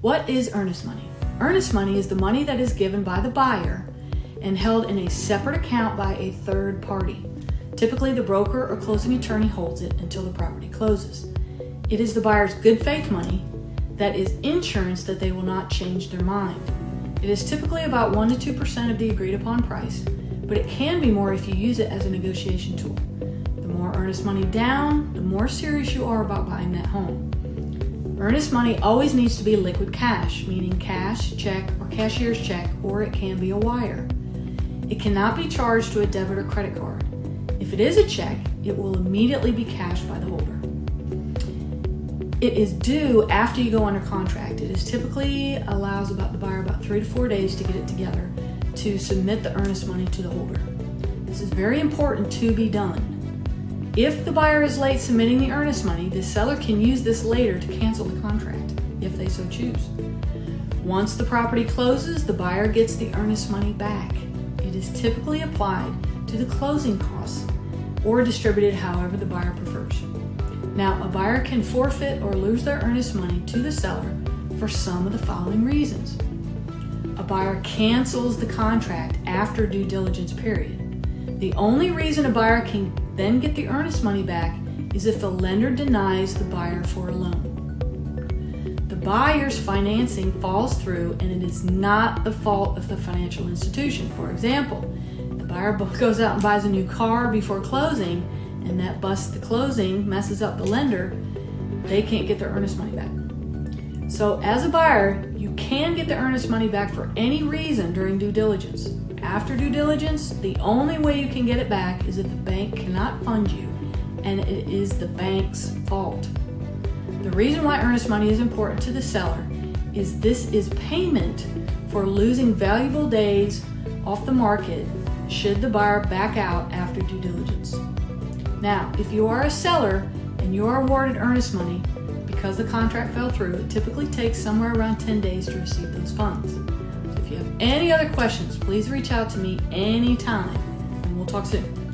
What is earnest money? Earnest money is the money that is given by the buyer and held in a separate account by a third party. Typically, the broker or closing attorney holds it until the property closes. It is the buyer's good faith money that is insurance that they will not change their mind. It is typically about 1 to 2% of the agreed upon price, but it can be more if you use it as a negotiation tool. The more earnest money down, the more serious you are about buying that home. Earnest money always needs to be liquid cash, meaning cash, check, or cashier's check, or it can be a wire. It cannot be charged to a debit or credit card. If it is a check, it will immediately be cashed by the holder. It is due after you go under contract. It is typically allows the buyer about 3 to 4 days to get it together to submit the earnest money to the holder. This is very important to be done. If the buyer is late submitting the earnest money, the seller can use this later to cancel the contract, if they so choose. Once the property closes, the buyer gets the earnest money back. It is typically applied to the closing costs or distributed however the buyer prefers. Now, a buyer can forfeit or lose their earnest money to the seller for some of the following reasons. A buyer cancels the contract after due diligence period. The only reason a buyer can then get the earnest money back is if the lender denies the buyer for a loan. The buyer's financing falls through and it is not the fault of the financial institution. For example, the buyer goes out and buys a new car before closing and that busts the closing, messes up the lender, they can't get their earnest money back. So as a buyer, you can get the earnest money back for any reason during due diligence. After due diligence, the only way you can get it back is if the bank cannot fund you and it is the bank's fault. The reason why earnest money is important to the seller is this is payment for losing valuable days off the market should the buyer back out after due diligence. Now, if you are a seller and you are awarded earnest money because the contract fell through, it typically takes somewhere around 10 days to receive those funds. So if you have any other questions, please reach out to me anytime and we'll talk soon.